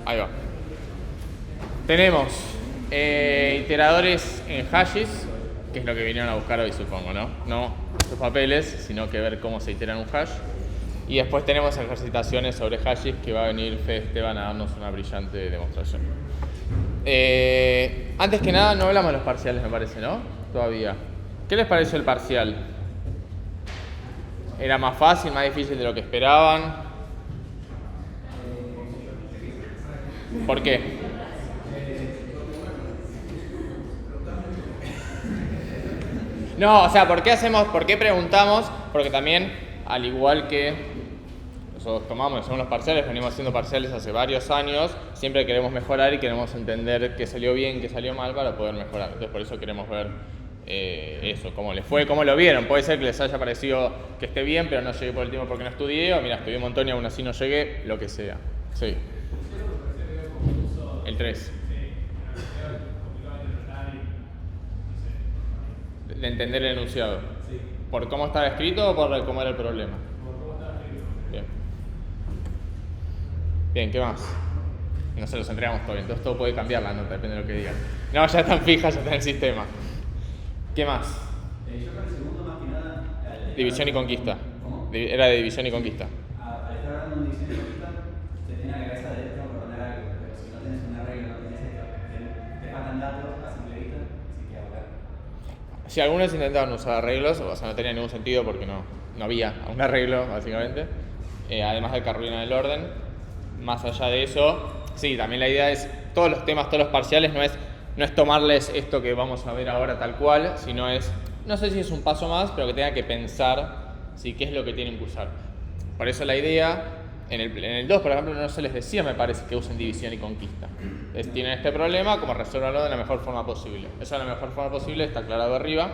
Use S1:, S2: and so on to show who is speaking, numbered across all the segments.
S1: Ahí va. Tenemos iteradores en hashes, que es lo que vinieron a buscar hoy, supongo, ¿no? No sus papeles, sino que ver cómo se itera en un hash. Y después tenemos ejercitaciones sobre hashes, que va a venir Fede Esteban a darnos una brillante demostración. Antes que nada, no hablamos de los parciales, me parece, ¿no? Todavía. ¿Qué les pareció el parcial? ¿Era más fácil, más difícil de lo que esperaban? ¿Por qué? No, o sea, ¿por qué preguntamos? Porque también, al igual que nosotros hacemos los parciales, venimos haciendo parciales hace varios años, siempre queremos mejorar y queremos entender qué salió bien, qué salió mal para poder mejorar. Entonces por eso queremos ver eso, cómo les fue, cómo lo vieron. Puede ser que les haya parecido que esté bien, pero no llegué por el tiempo porque no estudié, o mira, estudié un montón y aún así no llegué, lo que sea. Sí. El 3. De entender el enunciado. ¿Por cómo estaba escrito o por cómo era el problema? Bien. Bien, ¿qué más? No se los entregamos todavía, entonces todo puede cambiar la nota, depende de lo que digan. No, ya están fijas, ya está en el sistema. ¿Qué más?
S2: Yo para el segundo, más que nada...
S1: División y conquista.
S2: ¿Cómo?
S1: Era de división y conquista.
S2: Al estar hablando de división y conquista, te tiene la cabeza de tengo que ordenar algo, pero si no tenés una regla, no tenés esto, te faltan datos a simple vista, así que a buscar.
S1: Si algunos intentaban usar arreglos, o sea, no tenía ningún sentido porque no había un arreglo, básicamente. Además de Carolina del orden. Más allá de eso, sí, también la idea es, todos los temas, todos los parciales, no es tomarles esto que vamos a ver ahora tal cual, sino es, no sé si es un paso más, pero que tenga que pensar qué es lo que tienen que usar. Por eso la idea, en el 2, por ejemplo, no se les decía, me parece, que usen división y conquista. Tienen este problema, como resolverlo de la mejor forma posible. Eso de la mejor forma posible está aclarado arriba.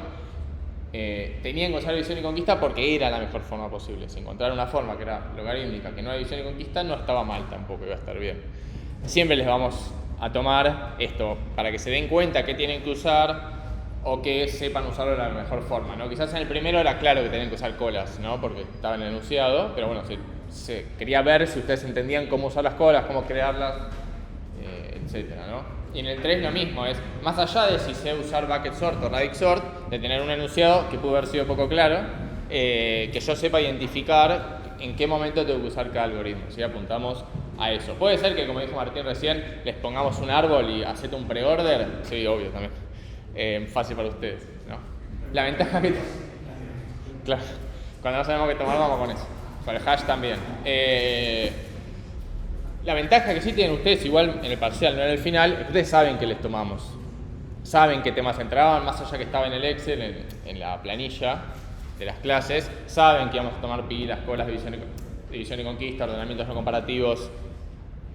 S1: Tenían que usar división y conquista porque era la mejor forma posible. Si encontraron una forma que era logarítmica, que no era división y conquista, no estaba mal tampoco, iba a estar bien. Siempre les vamos a tomar esto para que se den cuenta que tienen que usar o que sepan usarlo de la mejor forma, ¿no? Quizás en el primero era claro que tenían que usar colas, ¿no? Porque estaba en el enunciado, pero bueno, se quería ver si ustedes entendían cómo usar las colas, cómo crearlas, etcétera, ¿no? Y en el 3 lo mismo, es más allá de si sé usar bucket sort o radix sort, de tener un enunciado que pudo haber sido poco claro, que yo sepa identificar en qué momento tengo que usar cada algoritmo, ¿sí? Apuntamos a eso. Puede ser que, como dijo Martín recién, les pongamos un árbol y hacete un pre-order, sí, obvio también, fácil para ustedes, ¿no? La ventaja que... Claro, cuando no sabemos qué tomar vamos con eso, con el hash también. La ventaja que sí tienen ustedes, igual en el parcial, no en el final, es que ustedes saben que les tomamos. Saben qué temas entraban, más allá que estaba en el Excel, en la planilla de las clases. Saben que íbamos a tomar pilas, colas, división y conquista, ordenamientos no comparativos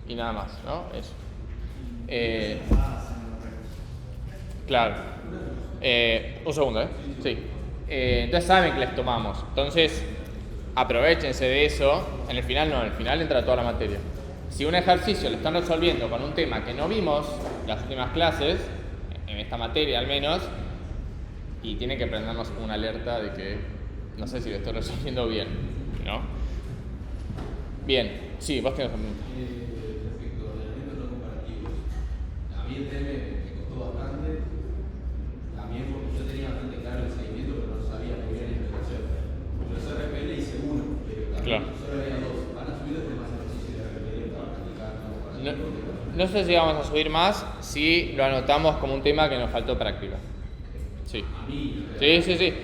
S1: y nada más, ¿no? Eso. Claro. Un segundo, Sí. Entonces saben que les tomamos. Entonces, aprovechense de eso. En el final entra toda la materia. Si un ejercicio lo están resolviendo con un tema que no vimos en las últimas clases, en esta materia al menos, y tiene que prendernos una alerta de que no sé si lo estoy resolviendo bien, ¿no? Bien, sí, vos tenés una pregunta.
S3: Respecto a ordenamientos no comparativos, a mí el tema me costó bastante, también porque yo tenía bastante claro el seguimiento, pero no sabía muy bien la implementación. Yo ese RPL hice uno, pero también solo había dos. ¿Van a subir los demás ejercicios de RPL para practicar no comparativo?
S1: No sé si vamos a subir más, si lo anotamos como un tema que nos faltó práctica. Sí. Sí.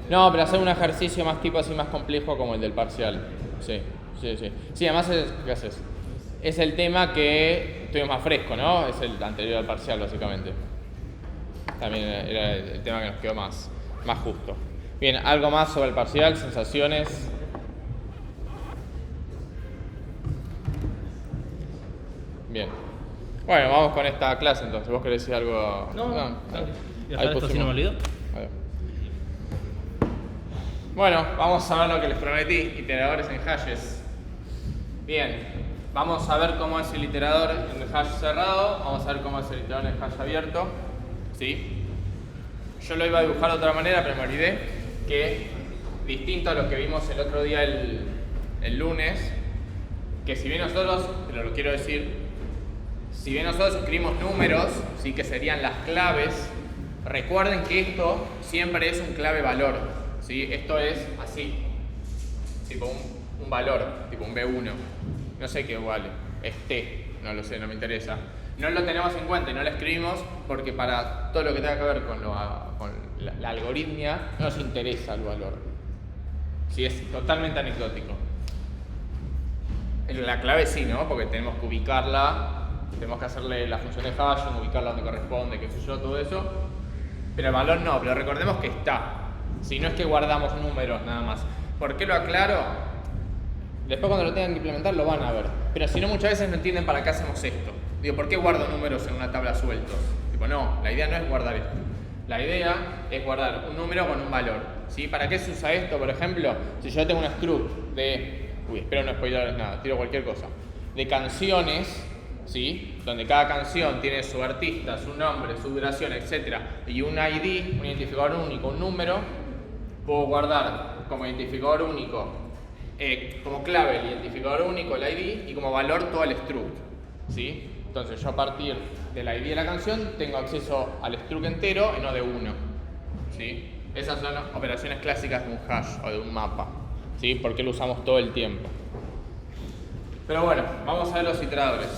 S1: No, pero hacer un ejercicio más tipo así más complejo como el del parcial. Sí. Sí, además ¿qué haces? Es el tema que tuvimos más fresco, ¿no? Es el anterior al parcial, básicamente. También era el tema que nos quedó más justo. Bien, ¿algo más sobre el parcial? ¿Sensaciones? Bien. Bueno, vamos con esta clase entonces. ¿Vos querés decir algo?
S4: No.
S1: Ahí
S4: ¿Esto sí no me olvidó?
S1: A ver. Bueno, vamos a ver lo que les prometí, iteradores en hashes. Bien, vamos a ver cómo es el iterador en el hash cerrado, vamos a ver cómo es el iterador en el hash abierto. ¿Sí? Yo lo iba a dibujar de otra manera, pero me olvidé que, distinto a lo que vimos el otro día el lunes, que si bien nosotros, pero lo quiero decir, Si bien nosotros escribimos números, ¿sí? Que serían las claves, recuerden que esto siempre es un clave valor, ¿sí? Esto es así, tipo un valor, tipo un B1, no sé qué vale, es T, no lo sé, no me interesa. No lo tenemos en cuenta y no lo escribimos porque para todo lo que tenga que ver con la algoritmia no nos interesa el valor. Sí, es totalmente anecdótico. La clave sí, ¿no? Porque tenemos que ubicarla, tenemos que hacerle la función de hashing, ubicarla donde corresponde, qué sé yo, todo eso. Pero el valor no, pero recordemos que está. Si no es que guardamos números nada más. ¿Por qué lo aclaro? Después cuando lo tengan que implementar lo van a ver. Pero si no, muchas veces no entienden para qué hacemos esto. Digo, ¿por qué guardo números en una tabla sueltos? Tipo, no, la idea no es guardar esto. La idea es guardar un número con un valor, ¿sí? ¿Para qué se usa esto? Por ejemplo, si yo tengo un struct de... espero no spoiler nada, tiro cualquier cosa. De canciones, ¿sí? Donde cada canción tiene su artista, su nombre, su duración, etc. Y un ID, un identificador único, un número, puedo guardar como identificador único, como clave el identificador único, el ID, y como valor todo el struct, ¿sí? Entonces yo a partir del ID de la canción tengo acceso al struct entero y no de uno, ¿sí? Esas son operaciones clásicas de un hash o de un mapa, ¿sí? Porque lo usamos todo el tiempo. Pero bueno, vamos a ver los iteradores.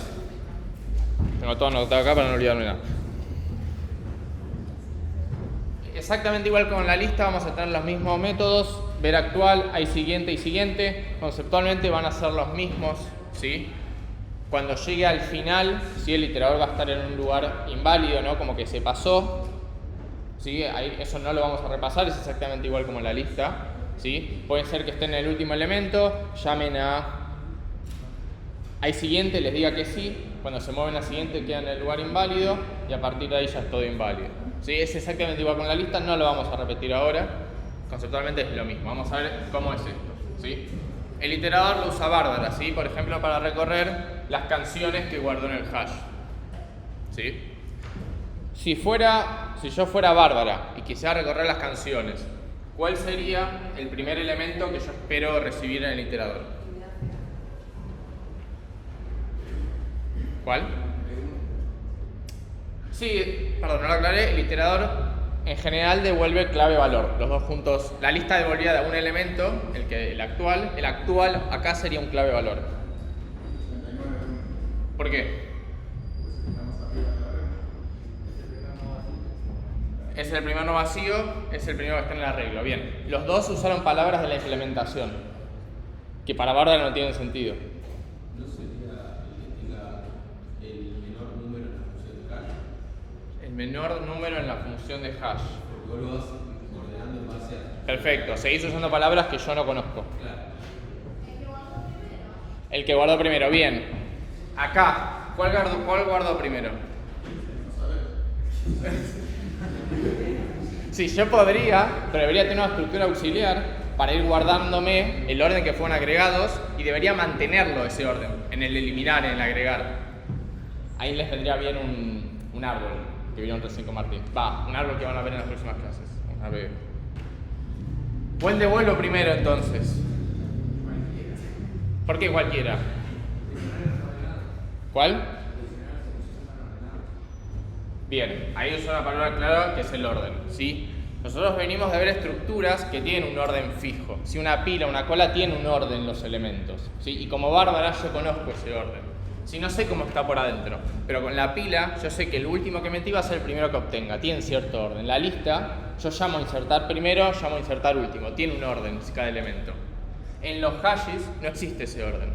S1: Tengo todo anotado acá para no olvidarme nada. Exactamente igual que con la lista, vamos a tener los mismos métodos. Ver actual, hay siguiente y siguiente. Conceptualmente van a ser los mismos, ¿sí? Cuando llegue al final, ¿sí? El iterador va a estar en un lugar inválido, ¿no? Como que se pasó, ¿sí? Ahí, eso no lo vamos a repasar, es exactamente igual como en la lista, ¿sí? Puede ser que esté en el último elemento, llamen a hay siguiente, les diga que sí, cuando se mueven a siguiente quedan en el lugar inválido y a partir de ahí ya es todo inválido, ¿sí? Es exactamente igual con la lista, no lo vamos a repetir ahora, conceptualmente es lo mismo, vamos a ver cómo es esto, ¿sí? El iterador lo usa Bárbara, ¿sí? Por ejemplo, para recorrer las canciones que guardó en el hash, ¿sí? Si yo fuera Bárbara y quisiera recorrer las canciones, ¿cuál sería el primer elemento que yo espero recibir en el iterador? ¿Cuál? Sí, perdón, no lo aclaré. El iterador en general devuelve clave valor, los dos juntos. La lista devolvía de un elemento, el actual acá sería un clave valor. ¿Por qué? Es el primer no vacío, es el primero que está en el arreglo. Bien, los dos usaron palabras de la implementación, que para Bárbara no tienen sentido.
S3: ¿No sería el menor número en la función de hash?
S1: El menor número en la función de hash.
S3: Porque vos lo vas ordenando en base a...
S1: Perfecto, seguís usando palabras que yo no conozco.
S3: Claro.
S1: El que guardó primero, bien. Acá, ¿cuál guardó primero? Sí, yo podría, pero debería tener una estructura auxiliar para ir guardándome el orden que fueron agregados y debería mantenerlo ese orden, en el eliminar, en el agregar. Ahí les vendría bien un árbol que vieron recién con Martín. Un árbol que van a ver en las próximas clases. A ver. ¿Cuál devuelvo primero entonces? ¿Por qué cualquiera? ¿Cuál? Bien, ahí uso una palabra clara que es el orden, ¿sí? Nosotros venimos de ver estructuras que tienen un orden fijo. Si una pila, una cola, tiene un orden los elementos, ¿sí? Y como Bárbara yo conozco ese orden. Si no sé cómo está por adentro, pero con la pila yo sé que el último que metí va a ser el primero que obtenga, tiene cierto orden. La lista, yo llamo a insertar primero, llamo a insertar último, tiene un orden cada elemento. En los hashes no existe ese orden,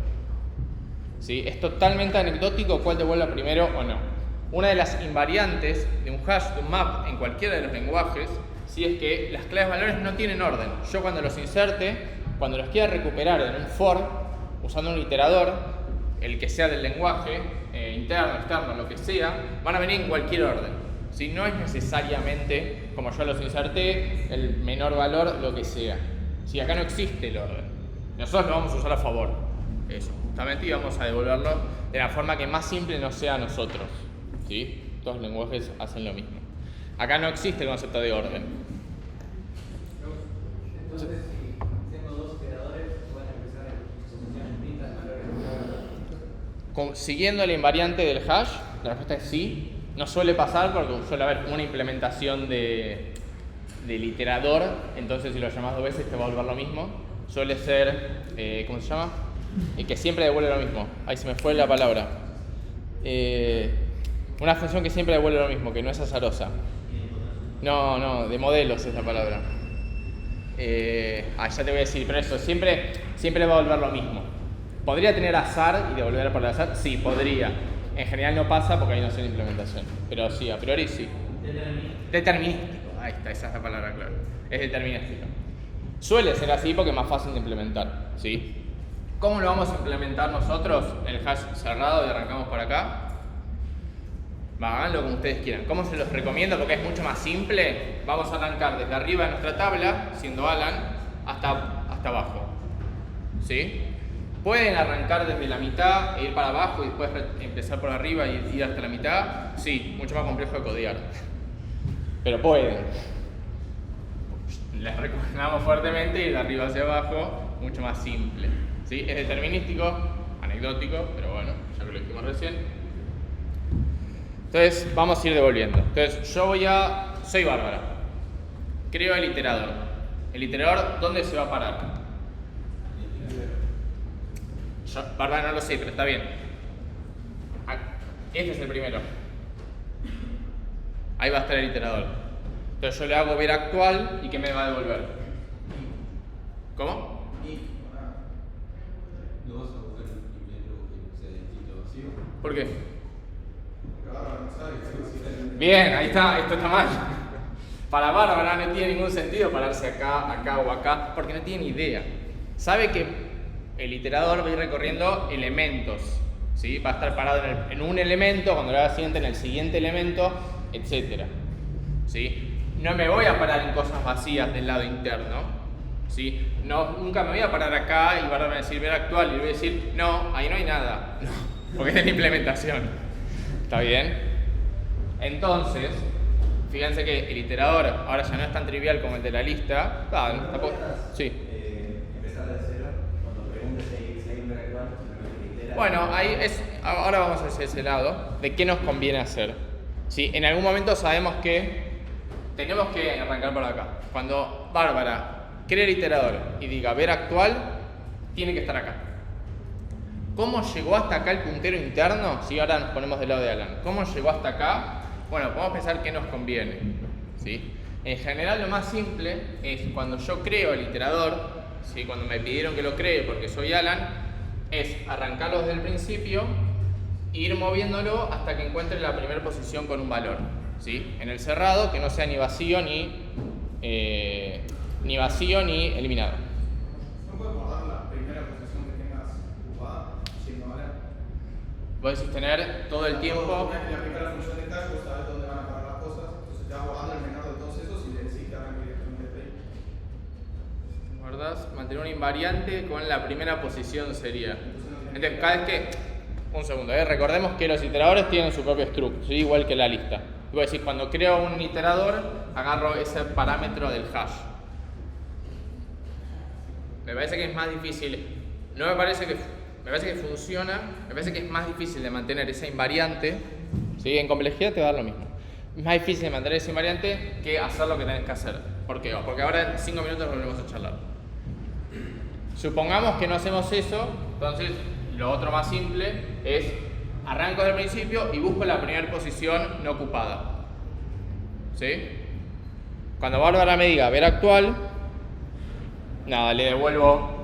S1: ¿sí? Es totalmente anecdótico cuál devuelva primero o no. Una de las invariantes de un hash, de un map, en cualquiera de los lenguajes, ¿sí? Es que las claves valores no tienen orden. Yo cuando los inserte, cuando los quiera recuperar en un for, usando un iterador, el que sea del lenguaje, interno, externo, lo que sea, van a venir en cualquier orden. ¿Sí? No es necesariamente, como yo los inserté, el menor valor, lo que sea. ¿Sí? Acá no existe el orden. Nosotros lo vamos a usar a favor. Eso, justamente, y vamos a devolverlo de la forma que más simple nos sea a nosotros. ¿Sí? Todos los lenguajes hacen lo mismo. Acá no existe el concepto de orden.
S2: Entonces, si tengo dos iteradores, pueden empezar en funciones distintas.
S1: siguiendo la invariante del hash, la respuesta es sí. No suele pasar porque suele haber una implementación del iterador, entonces si lo llamas 2 veces te va a volver lo mismo. Suele ser, ¿cómo se llama? Que siempre devuelve lo mismo. Ahí se me fue la palabra. Una función que siempre devuelve lo mismo, que no es azarosa. No, de modelos es la palabra. Ya te voy a decir, pero eso, siempre va a volver lo mismo. ¿Podría tener azar y devolver por el azar? Sí, podría. En general no pasa porque hay noción de implementación. Pero sí, a priori sí. Determinístico. Ahí está, esa es la palabra clave. Es determinístico. Suele ser así porque es más fácil de implementar, ¿sí? ¿Cómo lo vamos a implementar nosotros? El hash cerrado y arrancamos por acá. Háganlo como ustedes quieran. ¿Cómo se los recomiendo? Porque es mucho más simple. Vamos a arrancar desde arriba de nuestra tabla, siendo Alan, hasta abajo, ¿sí? ¿Pueden arrancar desde la mitad e ir para abajo y después empezar por arriba y ir hasta la mitad? Sí, mucho más complejo de codear. Pero pueden. Les recomendamos fuertemente ir de arriba hacia abajo, mucho más simple, ¿sí? Es determinístico, anecdótico, pero bueno, ya que lo dijimos recién. Entonces, vamos a ir devolviendo. Entonces, soy Bárbara. Creo el iterador. ¿El iterador dónde se va a parar? Bárbara no lo sé, pero está bien. Este es el primero. Ahí va a estar el iterador. Entonces yo le hago ver actual y ¿qué me va a devolver? ¿Cómo?
S3: ¿No vas a buscar un primero que sea distinto vacío?
S1: ¿Por qué?
S3: Porque ahora no sabes si
S1: Bien, ahí está, esto está mal. Para Bárbara no tiene ningún sentido pararse acá o acá, porque no tiene ni idea. Sabe que el iterador va a ir recorriendo elementos, ¿sí? Va a estar parado en un elemento, cuando le haga siguiente en el siguiente elemento, etc. ¿Sí? No me voy a parar en cosas vacías del lado interno, ¿sí? Nunca me voy a parar acá y Bárbara va a decir ver actual y le voy a decir no, ahí no hay nada, no, porque es la implementación. ¿Está bien? Entonces, fíjense que el iterador ahora ya no es tan trivial como el de la lista. Tampoco. Sí.
S2: Empezar de cero, cuando preguntes si hay un ver actual, simplemente itera.
S1: Bueno, ahora vamos hacia ese lado de qué nos conviene hacer. ¿Sí? En algún momento sabemos que tenemos que arrancar por acá. Cuando Bárbara cree el iterador y diga ver actual, tiene que estar acá. ¿Cómo llegó hasta acá el puntero interno? Si ahora nos ponemos del lado de Alan. ¿Cómo llegó hasta acá? Bueno, podemos pensar qué nos conviene, ¿sí? En general lo más simple es cuando yo creo el iterador, ¿sí? Cuando me pidieron que lo cree porque soy Alan, es arrancarlo desde el principio e ir moviéndolo hasta que encuentre la primera posición con un valor, ¿sí? En el cerrado, que no sea ni vacío ni eliminado.
S3: ¿No puedes guardar la primera posición que tengas ocupada siendo Alan?
S1: Vos decís tener todo el tiempo.
S3: Cuando le aplicas la función de cache, vos sabés dónde van a parar las cosas, entonces te vas guardando el menor de todos esos y le decís que arranque directamente de ahí.
S1: ¿Guardás? Mantener una invariante con la primera posición sería. Entonces, cada vez que. Un segundo, recordemos que los iteradores tienen su propio struct, ¿sí? Igual que la lista. Voy a decir, cuando creo un iterador, agarro ese parámetro del hash. Me parece que es más difícil. No me parece que. Me parece que funciona, me parece que es más difícil de mantener esa invariante, ¿sí? En complejidad te va a dar lo mismo. Es más difícil de mantener esa invariante que hacer lo que tenés que hacer. ¿Por qué? Porque ahora en 5 minutos volvemos a charlar. Supongamos que no hacemos eso, entonces lo otro más simple es arranco del principio y busco la primera posición no ocupada, ¿sí? Cuando Bárbara me diga ver actual, nada, le devuelvo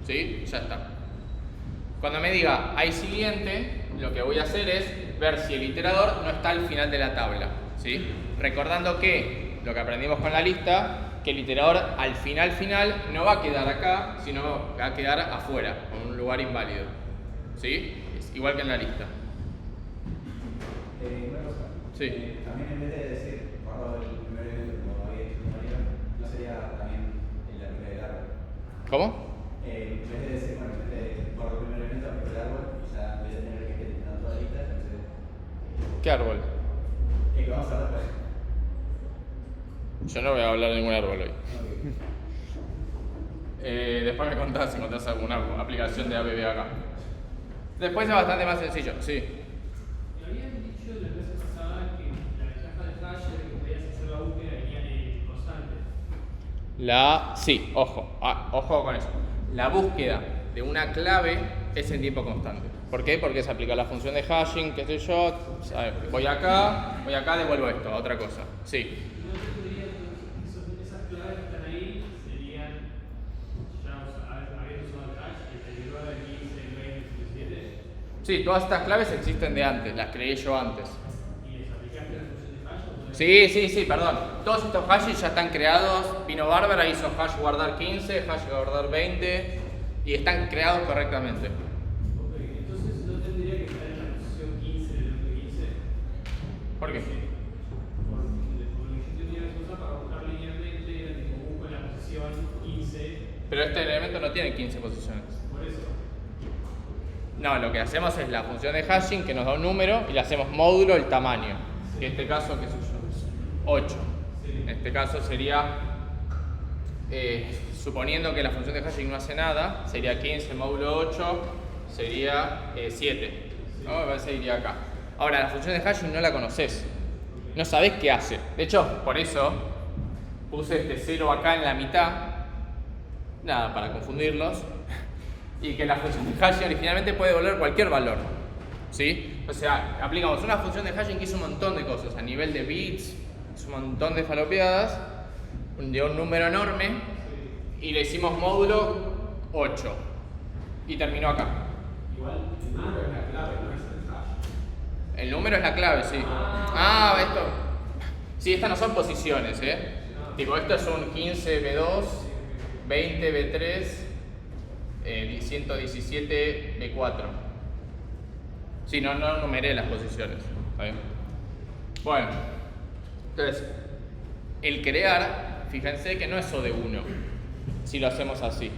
S1: ¿sí? Ya está. Cuando me diga hay siguiente, lo que voy a hacer es ver si el iterador no está al final de la tabla, ¿sí? Recordando que lo que aprendimos con la lista, que el iterador al final no va a quedar acá, sino va a quedar afuera, en un lugar inválido, ¿sí? Es igual que en la lista.
S2: Una cosa.
S1: Sí.
S2: También en vez de decir guardo el primer elemento como había dicho María, ¿no sería también el arreglo del árbol?
S1: ¿Cómo?
S2: En vez de decir, bueno, en vez de guardo el primer elemento, arreglo el árbol, ya en vez de tener que gestionar toda la lista, entonces.
S1: ¿Qué árbol?
S2: El que vamos a hablar después.
S1: Yo no voy a hablar de ningún árbol hoy.
S2: Okay.
S1: Después me contás si encontrás alguna aplicación de ABB acá. Después es bastante más sencillo, sí.
S4: Me habían dicho la clase pasada que la ventaja del hash era que podías hacer la búsqueda de línea constante.
S1: Sí, ojo, ojo con eso. La búsqueda de una clave es en tiempo constante. ¿Por qué? Porque se aplica la función de hashing, qué sé yo, ¿sabes? Voy acá, devuelvo esto, a otra cosa. Sí.
S4: No te podría, esas claves que están ahí serían ya habiendo usado el hash, el anterior al 15, el 20, el 17.
S1: Sí, todas estas claves existen de antes, las creé yo antes.
S4: ¿Y les aplicaste la función de hash?
S1: Sí, perdón. Todos estos hashes ya están creados. Vino Bárbara, hizo hash guardar 15, hash guardar 20 y están creados correctamente.
S4: Ok, entonces no tendría que estar en la posición 15 del bloque 15.
S1: ¿Por qué?
S4: Porque yo tenía que usar para buscar linealmente, era tipo busco en la posición 15.
S1: Pero este elemento no tiene 15 posiciones.
S4: Por eso.
S1: No, lo que hacemos es la función de hashing que nos da un número y le hacemos módulo el tamaño. En este caso, ¿qué sé yo? 8. En este caso sería, suponiendo que la función de hashing no hace nada, sería 15 módulo 8, sería 7. ¿No? Me iría acá. Ahora, la función de hashing no la conoces. No sabés qué hace. De hecho, por eso puse este 0 acá en la mitad. Nada, para confundirlos. Y que la función de hashing originalmente puede devolver cualquier valor. ¿Sí? O sea, aplicamos una función de hashing que hizo un montón de cosas. A nivel de bits, hizo un montón de falopeadas. Dio un número enorme. Y le hicimos módulo 8. Y terminó acá.
S3: Igual, el número es la clave, no es el hash.
S1: El número es la clave, sí. Esto. Sí, estas no son posiciones, Tipo, esto es un 15 B2, 20 B3, 117 B4. Sí, no numeré las posiciones. ¿Está bien? Bueno, entonces, el crear, fíjense que no es O de 1, si lo hacemos así.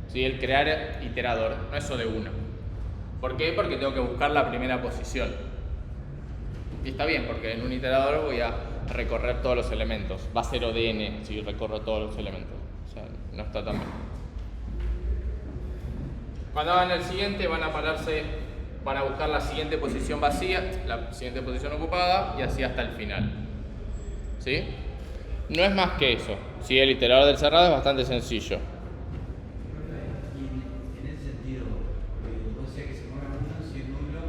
S1: ¿Sí? El crear iterador, no es O de 1. ¿Por qué? Porque tengo que buscar la primera posición. Y está bien, porque en un iterador voy a recorrer todos los elementos. Va a ser O de n si recorro todos los elementos. O sea, no está tan bien. Cuando hagan el siguiente van a buscar la siguiente posición vacía, la siguiente posición ocupada y así hasta el final. ¿Sí? No es más que eso. ¿Sí? El iterador del cerrado es bastante sencillo.
S2: Y en ese sentido, vos decías que se mueve uno, si es nulo,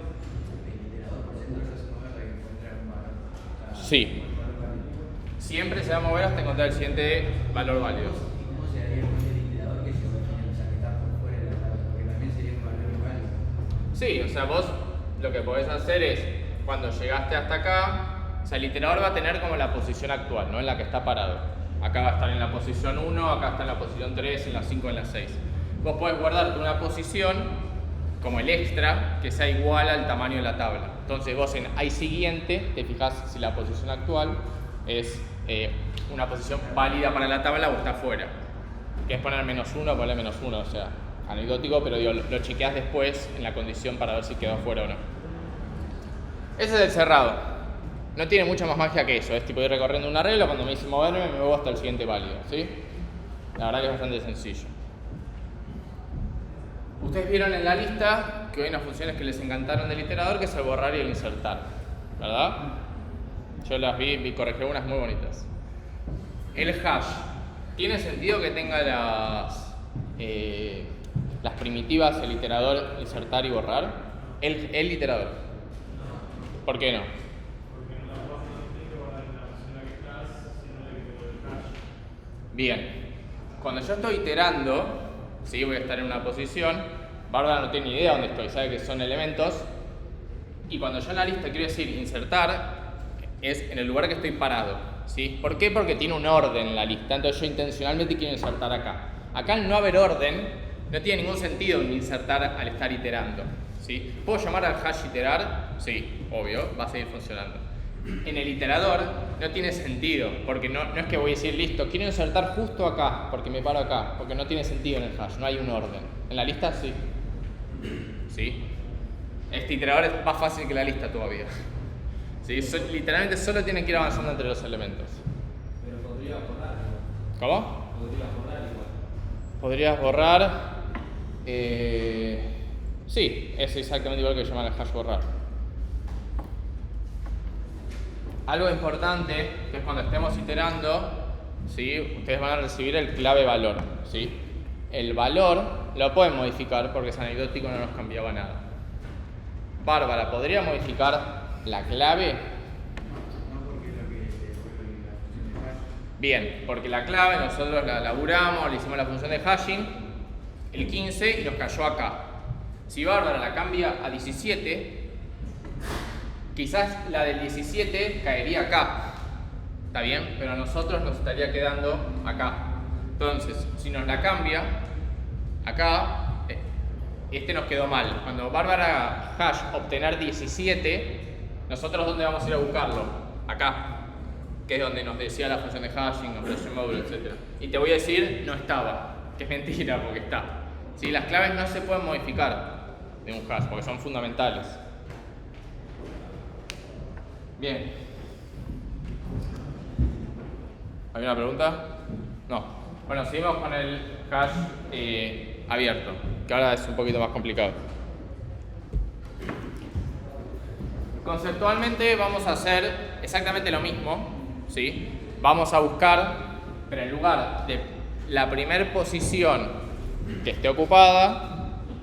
S2: el iterador por centro se mueve para que encuentre un valor.
S1: Sí. Siempre se va a mover hasta encontrar el siguiente valor válido.
S2: ¿Y cómo se daría cuenta el iterador que se va a tener, o sea, que está por fuera de la tabla? Porque también sería un valor igual.
S1: Sí, o sea, vos lo que podés hacer es, cuando llegaste hasta acá, o sea, el iterador va a tener como la posición actual, ¿no? En la que está parado. Acá va a estar en la posición 1, acá está en la posición 3, en la 5, en la 6. Vos podés guardarte una posición como el extra que sea igual al tamaño de la tabla. Entonces vos en I siguiente te fijás si la posición actual es una posición válida para la tabla o está fuera. Que es poner -1 o poner -1, o sea, anecdótico, pero digo, lo chequeás después en la condición para ver si quedó fuera o no. Ese es el cerrado. No tiene mucha más magia que eso, es tipo ir recorriendo una regla, cuando me dice moverme me muevo hasta el siguiente válido, ¿sí? La verdad que es bastante sencillo. Ustedes vieron en la lista que hay unas funciones que les encantaron del iterador, que es el borrar y el insertar, ¿verdad? Yo las vi corregir unas muy bonitas. El hash, ¿tiene sentido que tenga las primitivas, el iterador, insertar y borrar? El iterador. ¿Por qué no? Bien, cuando yo estoy iterando, ¿sí? Voy a estar en una posición, Bárbara no tiene ni idea dónde estoy, sabe que son elementos, y cuando yo en la lista quiero decir insertar, es en el lugar que estoy parado, ¿sí? ¿Por qué? Porque tiene un orden en la lista, entonces yo intencionalmente quiero insertar acá. Acá al no haber orden, no tiene ningún sentido insertar al estar iterando, ¿sí? ¿Puedo llamar al hash iterar? Sí, obvio, va a seguir funcionando. En el iterador no tiene sentido, porque no es que voy a decir, listo, quiero insertar justo acá, porque me paro acá, porque no tiene sentido en el hash, no hay un orden. En la lista sí. ¿Sí? Este iterador es más fácil que la lista todavía. ¿Sí? Literalmente solo tiene que ir avanzando entre los elementos.
S3: Pero podría borrar igual.
S1: ¿Cómo?
S3: Podría borrar igual.
S1: Podrías borrar... Sí, es exactamente igual que llamar al hash borrar. Algo importante, que es cuando estemos iterando, ¿sí? Ustedes van a recibir el clave valor, ¿sí? El valor lo pueden modificar porque es anecdótico, no nos cambiaba nada. Bárbara, ¿podría modificar la clave? Bien, porque la clave nosotros la elaboramos, le hicimos la función de hashing, el 15 y nos cayó acá. Si Bárbara la cambia a 17, quizás la del 17 caería acá, ¿está bien? Pero a nosotros nos estaría quedando acá. Entonces, si nos la cambia acá, este nos quedó mal. Cuando Bárbara hash obtener 17, nosotros ¿dónde vamos a ir a buscarlo? Acá, que es donde nos decía la función de hashing, operation módulo, etc. Y te voy a decir, no estaba, que es mentira porque está. ¿Sí? Las claves no se pueden modificar de un hash porque son fundamentales. Bien. ¿Hay una pregunta? No. Bueno, seguimos con el hash abierto, que ahora es un poquito más complicado. Conceptualmente vamos a hacer exactamente lo mismo, ¿sí? Vamos a buscar, pero en lugar de la primera posición que esté ocupada,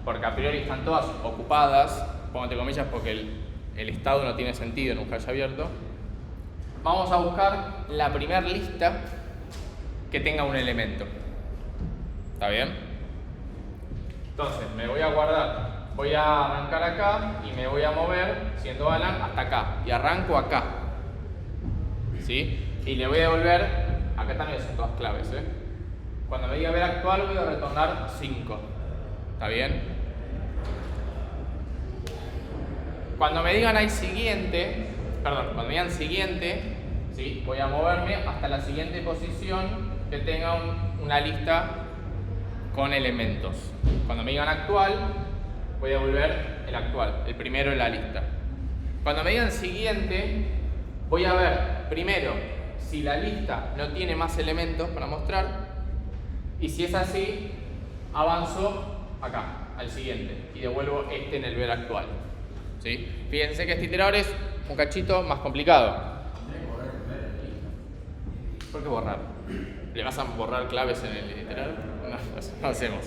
S1: porque a priori están todas ocupadas, pongo entre comillas porque el estado no tiene sentido en un hash abierto, vamos a buscar la primera lista que tenga un elemento. ¿Está bien? Entonces me voy a guardar, voy a arrancar acá y me voy a mover, siendo Alan, hasta acá. Y arranco acá. ¿Sí? Y le voy a devolver, acá también son todas claves, ¿eh? Cuando me diga ver actual voy a retornar 5. ¿Está bien? Cuando me digan hay siguiente, cuando me digan siguiente, ¿sí? Voy a moverme hasta la siguiente posición que tenga una lista con elementos. Cuando me digan actual, voy a devolver el actual, el primero en la lista. Cuando me digan siguiente, voy a ver primero si la lista no tiene más elementos para mostrar, y si es así, avanzo acá, al siguiente, y devuelvo este en el ver actual. ¿Sí? Fíjense que este iterador es un cachito más complicado. ¿Por qué borrar? ¿Le vas a borrar claves en el iterador? No hacemos.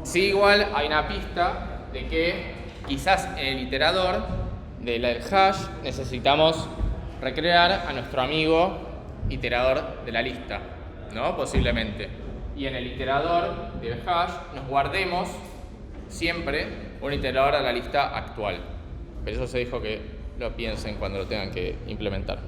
S1: Sí, igual hay una pista de que quizás en el iterador del hash necesitamos recrear a nuestro amigo iterador de la lista, ¿no? Posiblemente. Y en el iterador del hash nos guardemos siempre un iterador a la lista actual. Pero eso se dijo que lo piensen cuando lo tengan que implementar.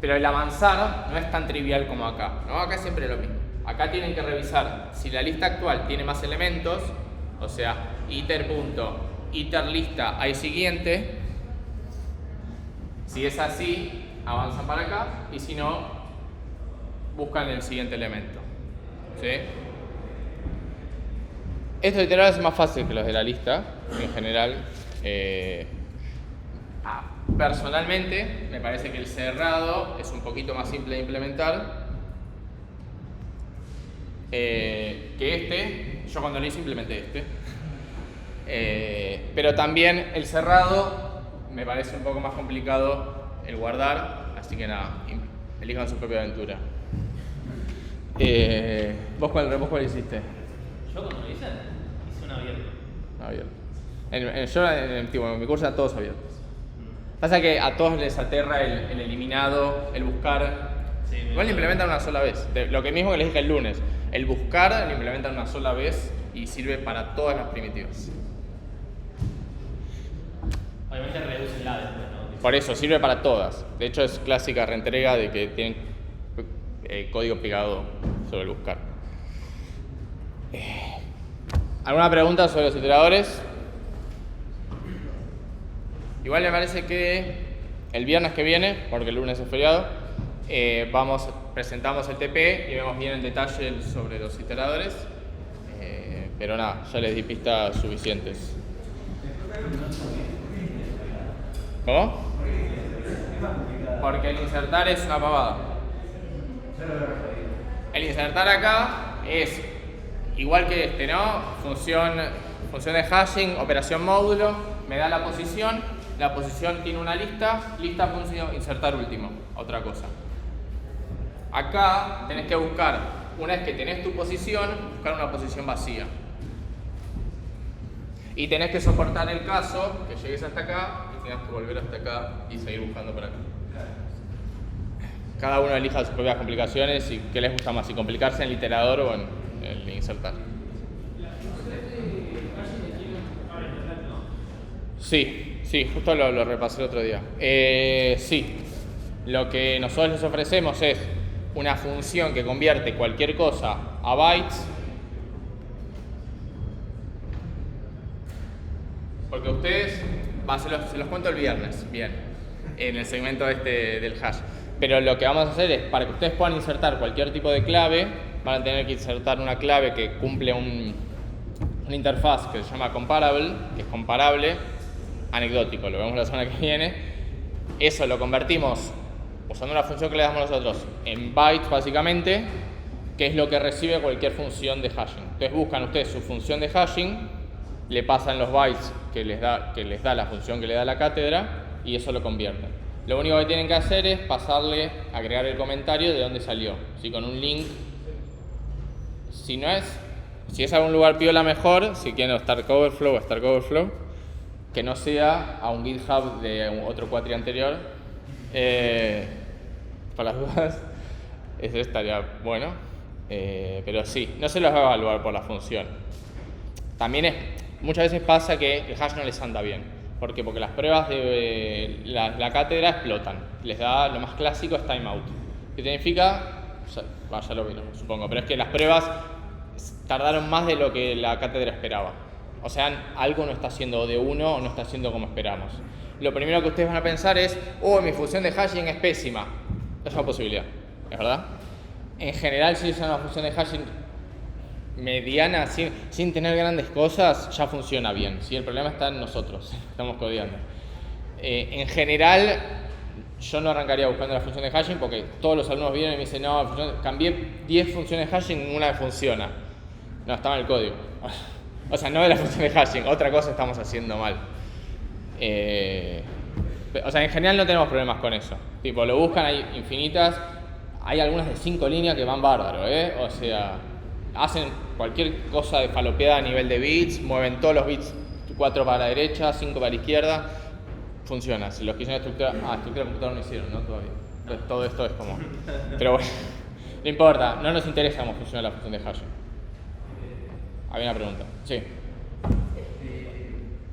S1: Pero el avanzar no es tan trivial como acá, ¿no? Acá es siempre lo mismo. Acá tienen que revisar si la lista actual tiene más elementos, o sea, iter.iterLista hay siguiente. Si es así, avanzan para acá, y si no, buscan el siguiente elemento. ¿Sí? Estos iteradores son más fáciles que los de la lista, en general. Personalmente, me parece que el cerrado es un poquito más simple de implementar que este. Yo cuando lo hice implementé este. Pero también el cerrado me parece un poco más complicado el guardar, así que nada, elijan su propia aventura. ¿Vos cuál hiciste?
S2: Yo cuando lo hice un abierto.
S1: Abierto. En mi curso eran todos abiertos. Pasa que a todos les aterra el eliminado, el buscar.
S2: Sí,
S1: igual lo implementan una sola vez. Lo que mismo que les dije el lunes. El buscar lo implementan una sola vez y sirve para todas las primitivas.
S2: Obviamente reducen la después, ¿no?
S1: Por eso, sirve para todas. De hecho, es clásica reentrega de que tienen código pegado sobre el buscar. ¿Alguna pregunta sobre los iteradores? Igual me parece que el viernes que viene, porque el lunes es feriado, presentamos el TP y vemos bien en detalle sobre los iteradores. Pero nada, ya les di pistas suficientes. ¿Cómo? Porque el insertar es una pavada. El insertar acá es igual que este, ¿no? Función de hashing, operación módulo, me da la posición tiene una lista función, insertar último, otra cosa. Acá tenés que buscar, una vez que tenés tu posición, buscar una posición vacía. Y tenés que soportar el caso que llegues hasta acá y tengas que volver hasta acá y seguir buscando por acá. Cada uno elija sus propias complicaciones y qué les gusta más, si complicarse en el iterador o en el insertar. Sí, justo lo repasé el otro día. Sí, lo que nosotros les ofrecemos es una función que convierte cualquier cosa a bytes. Porque ustedes, se los cuento el viernes, bien, en el segmento del hash. Pero lo que vamos a hacer es, para que ustedes puedan insertar cualquier tipo de clave, van a tener que insertar una clave que cumple una interfaz que se llama comparable, que es comparable, anecdótico, lo vemos la semana que viene. Eso lo convertimos, usando una función que le damos nosotros, en bytes básicamente, que es lo que recibe cualquier función de hashing. Entonces buscan ustedes su función de hashing, le pasan los bytes que les da la función que le da la cátedra y eso lo convierten. Lo único que tienen que hacer es agregar el comentario de dónde salió, ¿sí? Con un link. Si es algún lugar piola mejor, si quieren Stack Overflow, que no sea a un GitHub de otro cuatri anterior, para las dudas, eso estaría bueno, pero sí, no se los va a evaluar por la función. También muchas veces pasa que el hash no les anda bien. ¿Por qué? Porque las pruebas de la cátedra explotan. Les da, lo más clásico es timeout. ¿Qué significa? Ya lo vieron, supongo, pero es que las pruebas tardaron más de lo que la cátedra esperaba. O sea, algo no está haciendo de uno o no está haciendo como esperamos. Lo primero que ustedes van a pensar es, mi función de hashing es pésima. Es una posibilidad, ¿es verdad? En general, si usan una función de hashing mediana, sin tener grandes cosas, ya funciona bien. ¿Sí? El problema está en nosotros, estamos codeando. En general, yo no arrancaría buscando la función de hashing porque todos los alumnos vienen y me dicen, no, cambié 10 funciones de hashing, ninguna funciona. No, estaba en el código. O sea, no de la función de hashing, otra cosa estamos haciendo mal. O sea, en general no tenemos problemas con eso. Tipo, lo buscan, hay infinitas, hay algunas de 5 líneas que van bárbaro, O sea, hacen cualquier cosa de falopeada a nivel de bits, mueven todos los bits 4 para la derecha, 5 para la izquierda, funciona. Si los que hicieron estructura de computador no hicieron, ¿no? Todavía. Entonces, todo esto es como... Pero bueno, no importa, no nos interesa cómo funciona la función de hashing. Había una pregunta. Sí.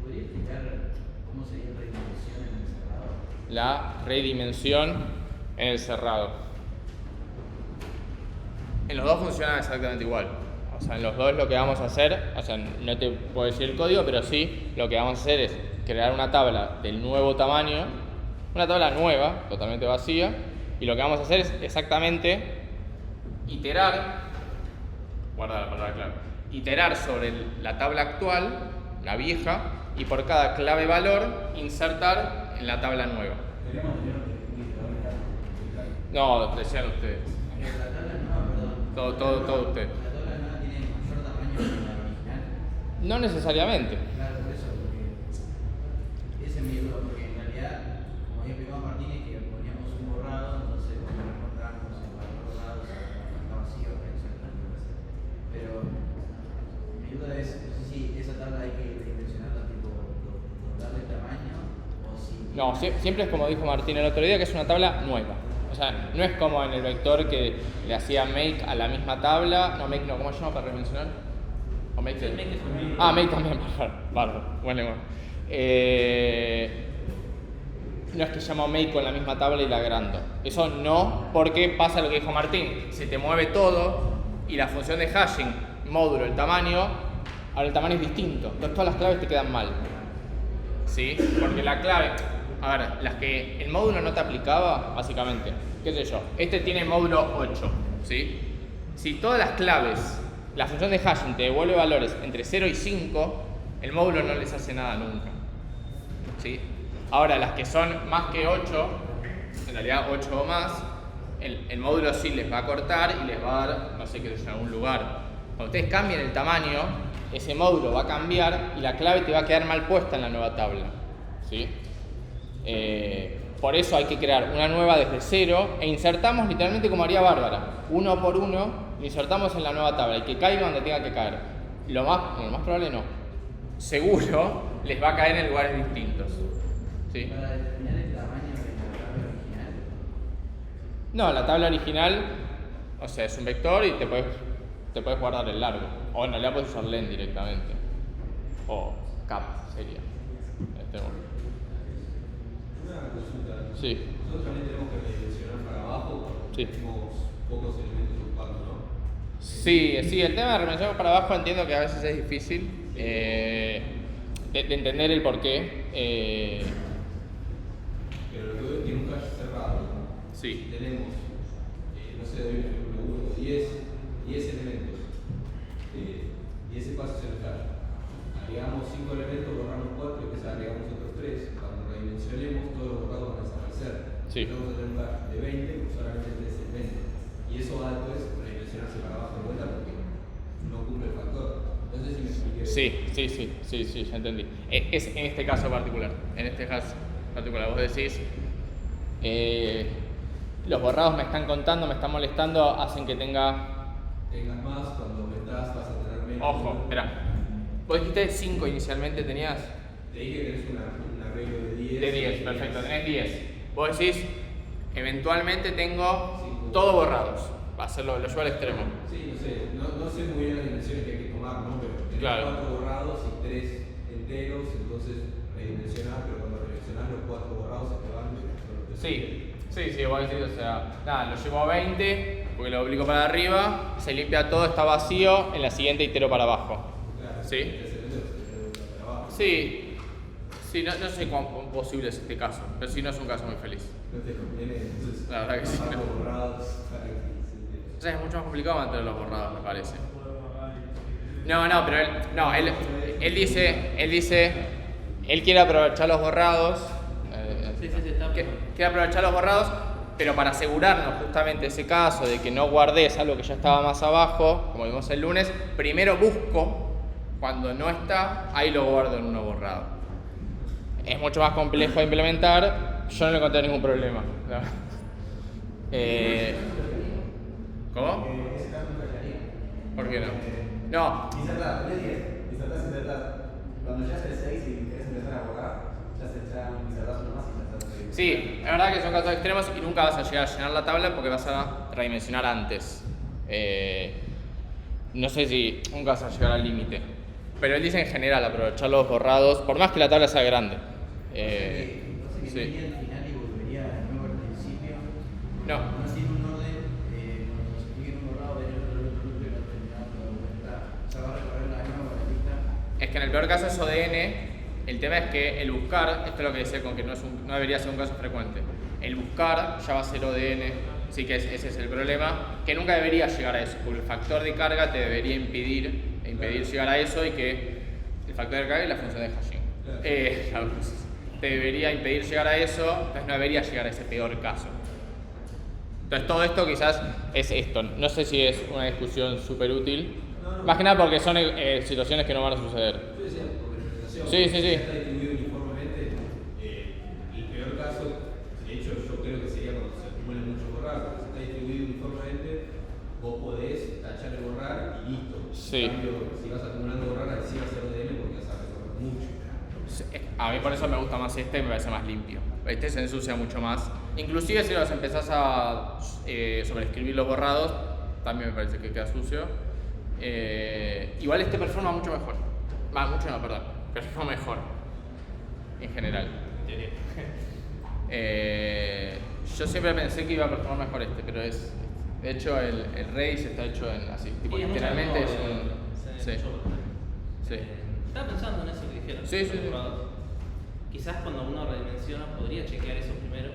S2: ¿Podría explicar cómo sería la redimensión en el cerrado?
S1: La redimensión en el cerrado. En los dos funciona exactamente igual. O sea, en los dos lo que vamos a hacer, o sea, no te puedo decir el código, pero sí lo que vamos a hacer es crear una tabla del nuevo tamaño, una tabla nueva, totalmente vacía, y lo que vamos a hacer es exactamente iterar, guarda la palabra clave, iterar sobre la tabla actual, la vieja, y por cada clave valor insertar en la tabla nueva.
S2: ¿Deberíamos tener un iterador?
S1: No, decían ustedes.
S2: La tabla nueva, perdón.
S1: Todo ustedes.
S2: ¿La tabla nueva tiene mayor tamaño que la original?
S1: No necesariamente.
S2: Claro, por eso, porque ese es mi duda, porque en realidad, como había explicado Martínez, que poníamos un borrado, entonces cuando lo encontramos el valor borrado está vacío, etc. Pero mi duda es, no sé si esa tabla hay que redimensionarla, tipo, darle tamaño, o si...
S1: No, siempre es como dijo Martín el otro día, que es una tabla nueva. O sea, no es como en el vector que le hacía make a la misma tabla. No, make no, ¿cómo se llama para redimensionar? ¿O make?
S4: Sí, make es un make.
S1: Ah, make también, bárbaro, buen lenguaje. No es que llamo make con la misma tabla y la agrando. Eso no, porque pasa lo que dijo Martín. Se te mueve todo y la función de hashing, módulo, el tamaño, ahora el tamaño es distinto. Entonces todas las claves te quedan mal. ¿Sí? Porque la clave... A ver, las que el módulo no te aplicaba, básicamente, qué sé yo, este tiene módulo 8, ¿sí? Si todas las claves, la función de hashing te devuelve valores entre 0 y 5, el módulo no les hace nada nunca, ¿sí? Ahora, las que son más que 8, en realidad 8 o más, el módulo sí les va a cortar y les va a dar, no sé qué sé, en algún lugar, Cuando ustedes cambien el tamaño, ese módulo va a cambiar y la clave te va a quedar mal puesta en la nueva tabla, ¿sí? Por eso hay que crear una nueva desde cero e insertamos literalmente como haría Bárbara, uno por uno, lo insertamos en la nueva tabla y que caiga donde tenga que caer. Lo más probable no. Seguro les va a caer en lugares distintos. ¿Sí?
S2: Para determinar el tamaño de la tabla original.
S1: No, la tabla original, o sea, es un vector y te puedes guardar el largo. O en realidad puedes usar len directamente. O cap sería.
S3: Una consulta.
S1: Sí.
S3: Nosotros también tenemos que redimensionar para abajo porque
S1: Sí.
S3: tenemos pocos elementos ocupando, ¿no?
S1: Sí, el tema de redimensionar para abajo entiendo que a veces es difícil de entender el porqué.
S3: Pero lo que veo es que tiene un cache cerrado.
S1: Sí.
S3: Si tenemos, no sé, doy un ejemplo, 10 elementos. Y ese paso es el cache. Agregamos 5 elementos, borramos 4 y después agregamos otros 3. Cuando redimensionemos, todos los borrados van a desaparecer.
S1: Sí.
S3: Entonces vamos a tener un cache de 20, pues solamente 3 es 20. Y eso va después redimensionarse para abajo de vuelta porque no cumple el factor. Entonces, si me expliqué.
S1: Sí, ya entendí. Es en este caso particular. Vos decís, los borrados me están contando, me están molestando, hacen que tengas
S3: más, cuando aumentás vas a tener menos.
S1: Ojo, espera. Vos dijiste 5 inicialmente tenías.
S3: Te dije que tenés un arreglo de 10.
S1: De 10, perfecto, tenés 10. Vos decís, eventualmente tengo todo borrados. Va a ser lo llevo al extremo.
S3: Sí, no sé muy bien las dimensiones que hay que tomar, ¿no? Pero tenés
S1: Claro.
S3: 4 borrados y 3 enteros, entonces redimensionás, pero cuando redimensionás los 4 borrados se te van.
S1: Sí, vos decís, o sea, nada, lo llevo a 20, porque lo obligo para arriba, se limpia todo, está vacío, en la siguiente itero para abajo.
S3: Claro,
S1: ¿Sí?
S3: ese elemento se te para abajo.
S1: Sí, no sé cuán posible es este caso, pero sí no es un caso muy feliz.
S3: No te conviene, entonces.
S1: La verdad que sí,
S3: bajar
S1: no.
S3: los borrados para que se
S1: O sea, es mucho más complicado mantener los borrados, me parece. No, pero él dice, él quiere aprovechar los borrados. Quiere aprovechar los borrados, pero para asegurarnos justamente ese caso de que no guardes algo que ya estaba más abajo, como vimos el lunes, primero busco, cuando no está, ahí lo guardo en uno borrado. Es mucho más complejo de implementar, yo no le encontré ningún problema. ¿Cómo?
S2: Ese caso no fallaría.
S1: ¿Por qué no? No,
S2: Insertar, tenés 10. Insertás. Cuando ya haces 6 y querés empezar a borrar, ya insertás uno más y ya estás.
S1: sí, es verdad que son casos extremos y nunca vas a llegar a llenar la tabla porque vas a redimensionar antes. No sé si nunca vas a llegar al límite. Pero él dice en general aprovechar los borrados, por más que la tabla sea grande.
S2: Entonces,
S1: Sí.
S2: venía al final y volvería de nuevo al principio.
S1: No.
S2: No tiene un orden, cuando se explique un borrado, venía otro y no terminaba toda la vuelta. O sea, va a recorrer la misma vueltita.
S1: Es que en el peor caso es ODN, el tema es que el buscar, esto es lo que decía con que no debería ser un caso frecuente, el buscar ya va a ser ODN, sí que ese es el problema, que nunca debería llegar a eso, porque el factor de carga te debería impedir llegar a eso y que el factor de carga es la función de hashing. Te debería impedir llegar a eso, entonces no debería llegar a ese peor caso. Entonces todo esto quizás es esto, no sé si es una discusión súper útil, más que nada porque son situaciones que no van a suceder.
S3: Yo decía, por implementación,
S1: Sí.
S3: si está distribuido uniformemente, el peor caso, de hecho yo creo que sería cuando se acumulen muchos borrados, porque si está distribuido uniformemente, vos podés tachar el borrar y listo.
S1: Sí.
S3: En cambio, si vas acumulando borrar, así va a ser ODN porque vas a recorrer mucho.
S1: A mí por eso me gusta más este y me parece más limpio. Este se ensucia mucho más. Inclusive si los empezás a sobreescribir los borrados, también me parece que queda sucio. Igual este performa mucho mejor. Performa mejor. En general. Yo siempre pensé que iba a performar mejor este, pero es... De hecho el Redis está hecho en así. Tipo,
S5: Sí,
S1: literalmente es
S5: mucho
S1: un...
S5: mejor,
S1: Sí.
S5: mucho.
S1: Sí.
S5: Estaba pensando en eso que dijeron.
S1: Sí.
S5: Quizás cuando uno redimensiona podría chequear eso primero.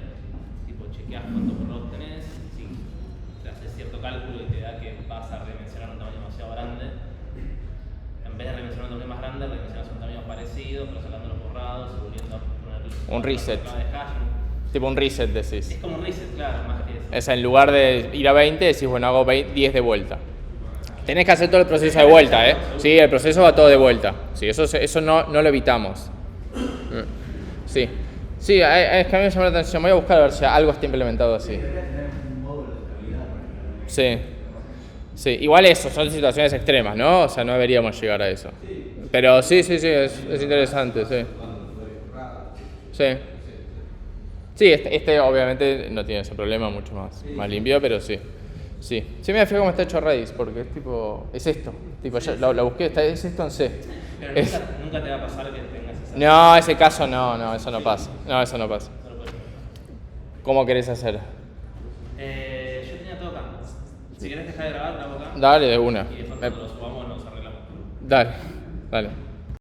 S5: Tipo, chequeas cuántos borrados tenés. Si te haces cierto cálculo y te da que vas a redimensionar un tamaño demasiado grande, en vez de redimensionar un tamaño más grande, redimensionas un tamaño parecido, pero sacando los borrados y volviendo a poner
S1: Un reset.
S5: la de hashing.
S1: Tipo un reset decís.
S5: Es como un reset, claro, más que eso.
S1: O sea, en lugar de ir a 20, decís, bueno, hago 10 de vuelta. tenés que hacer todo el proceso de vuelta, ¿eh? Sí, el proceso va todo de vuelta. Sí, eso no lo evitamos. Sí. Sí, es que a mí me llama la atención. Voy a buscar a ver si algo está implementado así.
S2: Debería tener un módulo de estabilidad para que
S1: Sí. Sí, igual eso, son situaciones extremas, ¿no? O sea, no deberíamos llegar a eso. Pero sí, es interesante, sí. Sí. Sí, este obviamente no tiene ese problema, mucho más limpio, pero sí. Sí. Sí, me fíjate cómo está hecho Redis, porque es tipo, es esto. Tipo, ya lo busqué, es esto en C.
S5: Pero
S1: Es-
S5: nunca te va a pasar que tengas esa.
S1: No, ese caso no, eso no pasa. No, eso no pasa.
S5: No lo puedes.
S1: ¿Cómo querés hacer?
S5: Yo tenía todo acá. Si querés dejar de grabar, grabo acá.
S1: Dale, de una.
S5: Y después cuando lo subamos nos arreglamos.
S1: Dale.